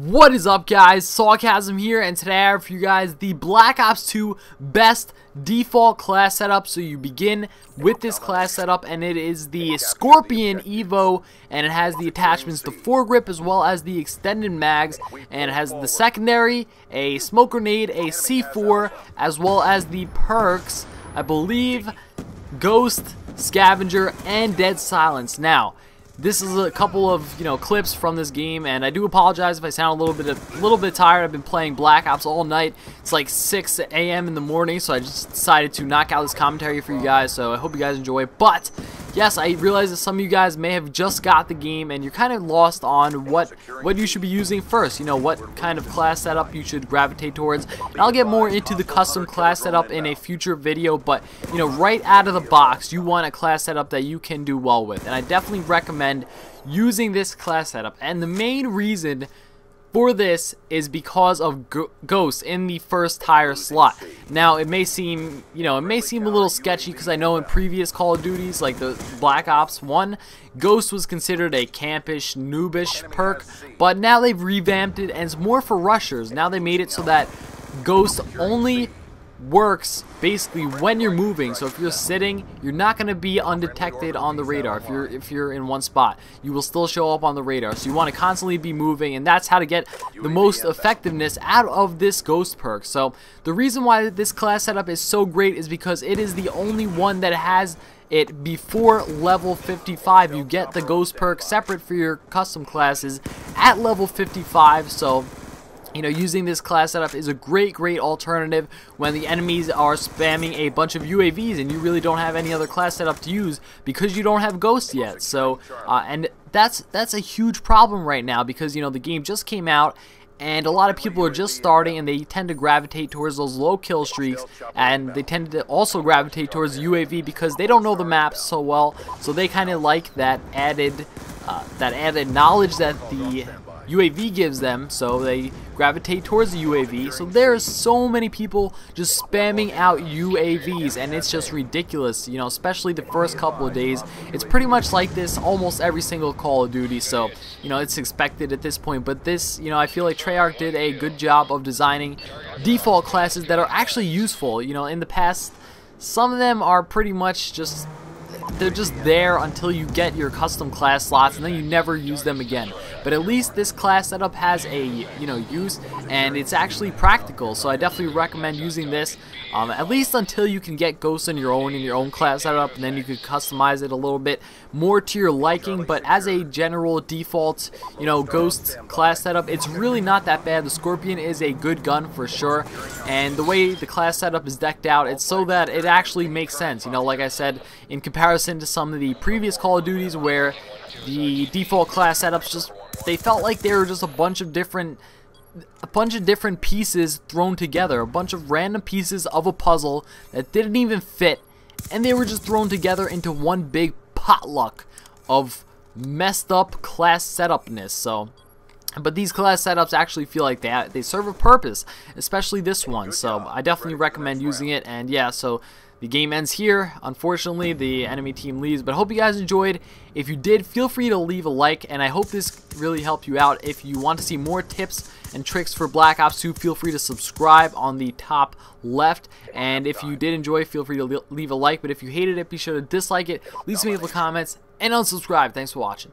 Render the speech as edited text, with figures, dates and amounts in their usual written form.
What is up, guys? Sarcasm here, and today I have for you guys the Black Ops 2 best default class setup. So you begin with this class setup, and it is the Scorpion Evo, and it has the attachments, the foregrip as well as the extended mags, and it has the secondary, a smoke grenade, a C4, as well as the perks, I believe, Ghost, Scavenger, and Dead Silence. Now, this is a couple of clips from this game, and I do apologize if I sound a little bit tired. I've been playing Black Ops all night. It's like 6 a.m. in the morning, so I just decided to knock out this commentary for you guys. So I hope you guys enjoy. But yes, I realize that some of you guys may have just got the game and you're kind of lost on what you should be using first. What kind of class setup you should gravitate towards. And I'll get more into the custom class setup in a future video, but right out of the box, you want a class setup that you can do well with, and I definitely recommend using this class setup. And the main reason for this is because of Ghost in the first tire slot. Now, it may seem, a little sketchy, because I know in previous Call of Duties, like the Black Ops 1, Ghost was considered a campish, noobish perk, but now they've revamped it, and it's more for rushers. Now they made it so that Ghost only works basically when you're moving. So if you're sitting, you're not going to be undetected on the radar. If you're in one spot, you will still show up on the radar. So you want to constantly be moving, and that's how to get the most effectiveness out of this Ghost perk. So the reason why this class setup is so great is because it is the only one that has it before level 55. You get the Ghost perk separate for your custom classes at level 55. So using this class setup is a great alternative when the enemies are spamming a bunch of UAVs and you really don't have any other class setup to use because you don't have Ghost yet. So, and that's a huge problem right now, because the game just came out and a lot of people are just starting, and they tend to gravitate towards those low kill streaks, and they tend to also gravitate towards UAV because they don't know the map so well. So they kind of like that added knowledge that the UAV gives them, so they gravitate towards the UAV. So there's so many people just spamming out UAVs, and it's just ridiculous, especially the first couple of days. It's pretty much like this almost every single Call of Duty, so it's expected at this point. But this, I feel like Treyarch did a good job of designing default classes that are actually useful. In the past, some of them are pretty much just, they're just there until you get your custom class slots, and then you never use them again. But at least this class setup has a use, and it's actually practical. So I definitely recommend using this at least until you can get Ghost in your own class setup, and then you could customize it a little bit more to your liking. But as a general default Ghost class setup, it's really not that bad. The Scorpion is a good gun for sure, and the way the class setup is decked out, it's so that it actually makes sense. Like I said, in comparison to some of the previous Call of Duties where the default class setups they felt like they were just a bunch of different pieces thrown together, a bunch of random pieces of a puzzle that didn't even fit, and they were just thrown together into one big potluck of messed up class setupness. So, but these class setups actually feel like they serve a purpose, especially this one. So I definitely recommend using it. And yeah, so the game ends here. Unfortunately, the enemy team leaves, but I hope you guys enjoyed. If you did, feel free to leave a like, and I hope this really helped you out. If you want to see more tips and tricks for Black Ops 2, feel free to subscribe on the top left. And if you did enjoy, feel free to leave a like, but if you hated it, be sure to dislike it, leave some comments, and unsubscribe. Thanks for watching.